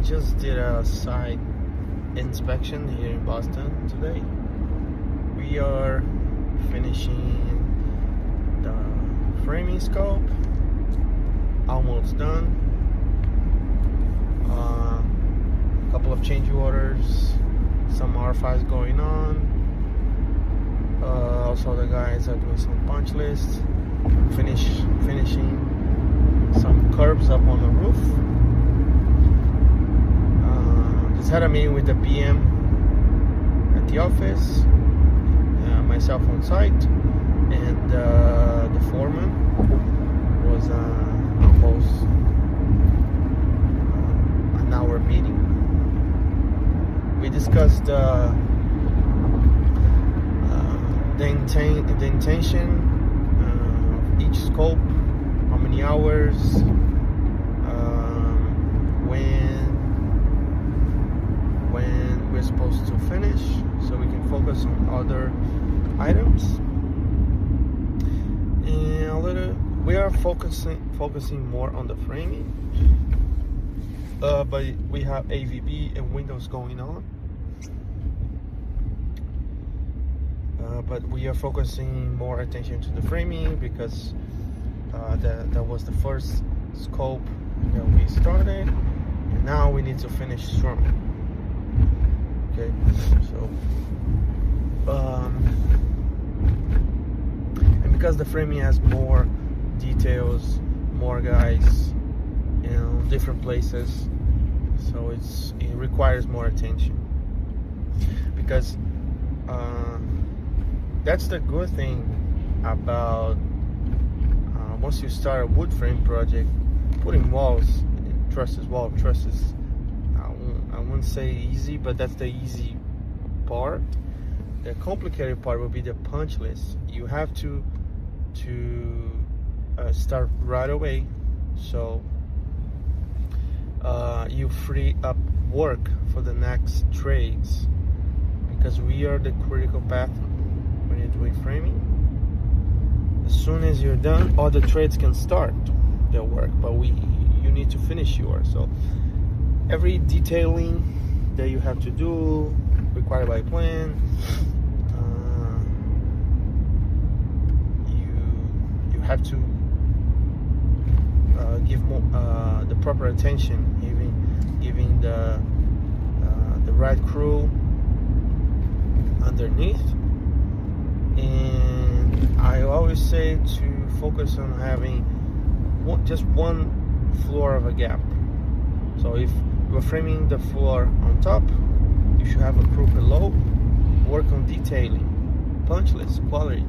just did a site inspection here in Boston today. We are finishing the framing scope, almost done. A couple of change orders, some RFIs going on. Also the guys are doing some punch lists, finishing some curbs up on the roof. Just had a meeting with the PM at the office, myself on site, and the foreman was almost an hour meeting. We discussed the intention of each scope, how many hours, when we're supposed to finish, so we can focus on other items. And we are focusing more on the framing, but we have AVB and windows going on. But we are focusing more attention to the framing because that was the first scope that we started, and now we need to finish strong. Okay, so and because the framing has more details, more guys, different places, so it requires more attention. Because that's the good thing about once you start a wood frame project, putting walls, trusses. I wouldn't say easy, but that's the easy part. The complicated part will be the punch list. You have to start right away, so you free up work for the next trades, because we are the critical path when you're doing framing. As soon as you're done, all the trades can start their work, but you need to finish yours. So every detailing that you have to do, required by plan, you have to give more, the proper attention, giving the right crew underneath. And I always say to focus on having just one floor of a gap. So if you're framing the floor on top, you should have a crew below, work on detailing, punch list, quality,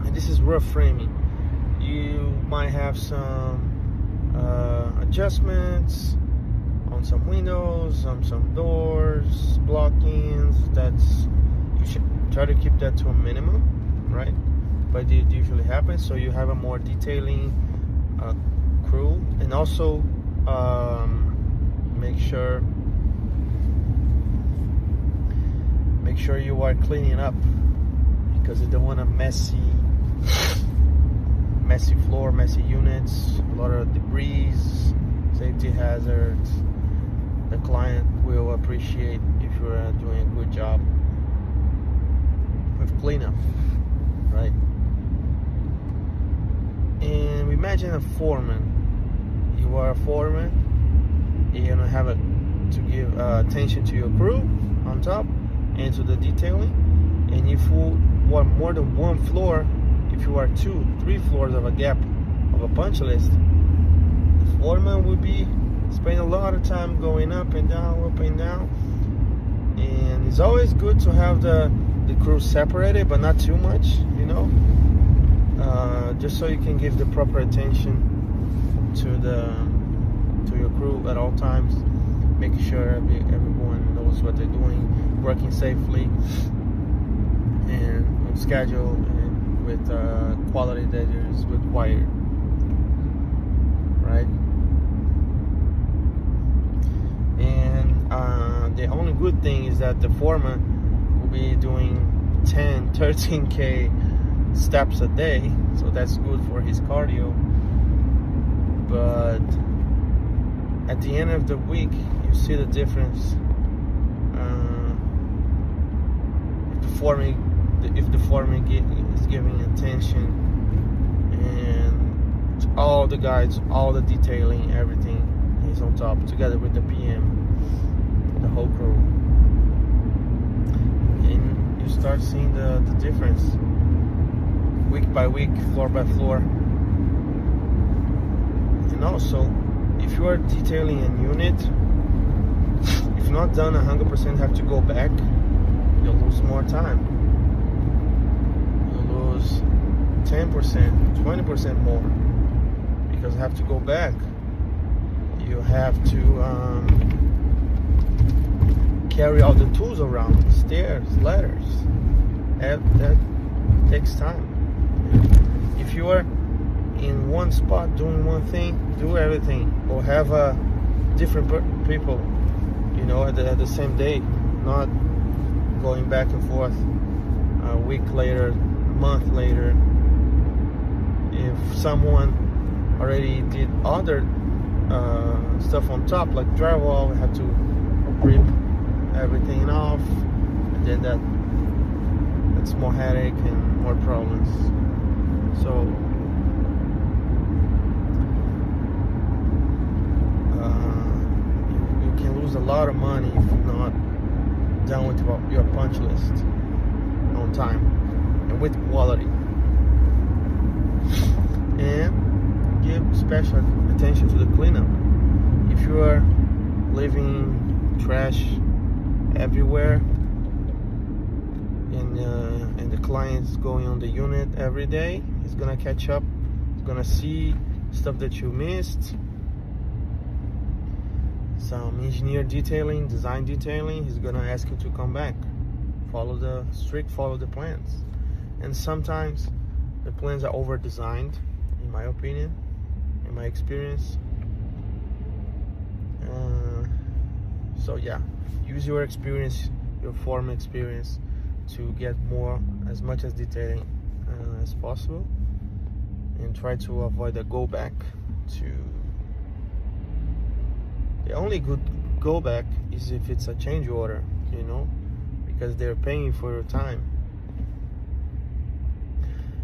and this is rough framing. You might have some adjustments on some windows, on some doors, block-ins. You should try to keep that to a minimum, right? But it usually happens, so you have a more detailing crew. And also make sure you are cleaning up, because you don't want a messy floor, messy units, a lot of debris, safety hazards. The client will appreciate if you're doing a good job with cleanup, right? And imagine a foreman. You are a foreman, you're gonna have to give attention to your crew on top and to the detailing. And if you want more than one floor, if you are 2-3 floors of a gap of a punch list, the foreman would be spending a lot of time going up and down. And it's always good to have the crew separated, but not too much, just so you can give the proper attention to your crew at all times, making sure everyone knows what they're doing, working safely and on schedule and with quality that is required, right? And the only good thing is that the foreman will be doing 13K steps a day, so that's good for his cardio. but at the end of the week you see the difference. If the foreman is giving attention, and all the guides, all the detailing, everything is on top, together with the PM, the whole crew, and you start seeing the difference week by week, floor by floor. And also, if you are detailing a unit, if not done 100%, have to go back, you'll lose more time. You'll lose 10%, 20% more, because you have to go back. You have to carry all the tools around, stairs, ladders. That takes time. If you are in one spot doing one thing, do everything, or have different people, you know, at the same day, not going back and forth a week later, a month later. If someone already did other stuff on top, like drywall, we have to rip everything off, and then that's more headache and more problems. So you can lose a lot of money if you're not done with your punch list on time and with quality. And give special attention to the cleanup. If you are leaving trash everywhere, and the client's going on the unit every day, he's gonna catch up. He's gonna see stuff that you missed. Some engineer detailing, design detailing, he's gonna ask you to come back. Follow the plans. And sometimes the plans are over designed, in my opinion, in my experience. So yeah, use your experience, your foreman experience, to get as much as detailing as possible, and try to avoid a go back to. The only good go back is if it's a change order, you know, because they're paying for your time.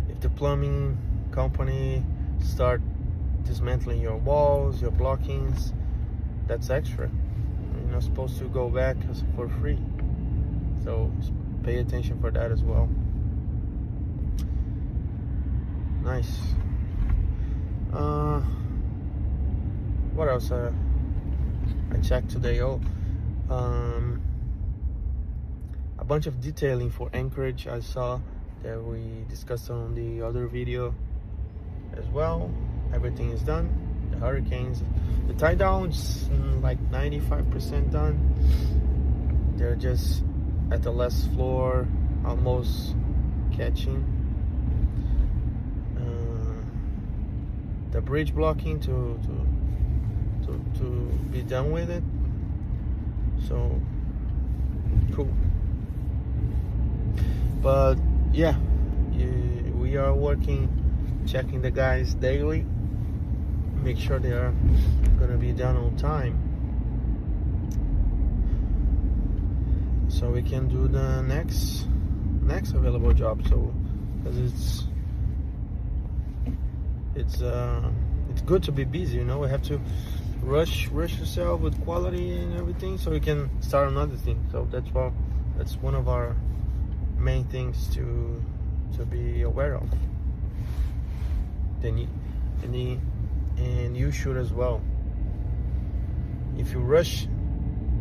If the plumbing company start dismantling your walls, your blockings, that's extra. You're not supposed to go back for free. So pay attention for that as well. Nice. What else? I checked today. A bunch of detailing for anchorage I saw that we discussed on the other video as well. Everything is done. The hurricanes, the tie downs, like 95% done. They're just at the last floor, almost catching. The bridge blocking to be done with it. So cool. But yeah, we are working, checking the guys daily, make sure they are gonna be done on time, so we can do the next available job. So because it's good to be busy, you know. We have to rush yourself with quality and everything, so we can start another thing. So that's one of our main things to be aware of. And you should as well. If you rush,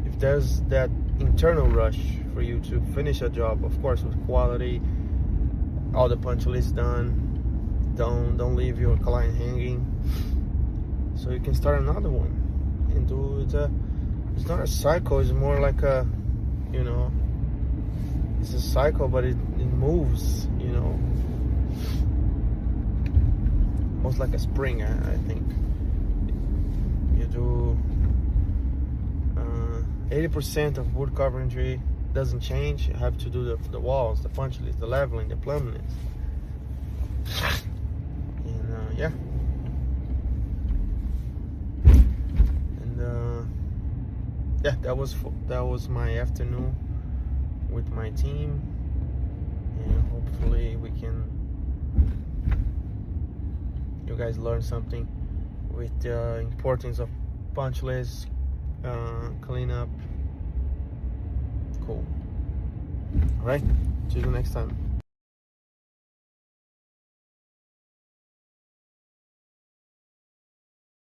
if there's that internal rush for you to finish a job, of course with quality, all the punch lists done, don't leave your client hanging, so you can start another one and do it. It's not a cycle, it's more like a, you know, it's a cycle, but it moves, you know, almost like a spring. I think you do 80% of wood carpentry doesn't change. You have to do the walls, the punch list, the leveling, the plumbing. And yeah, yeah, that was my afternoon with my team, and hopefully you guys learn something with the importance of punch list cleanup. Cool. All right, see you next time.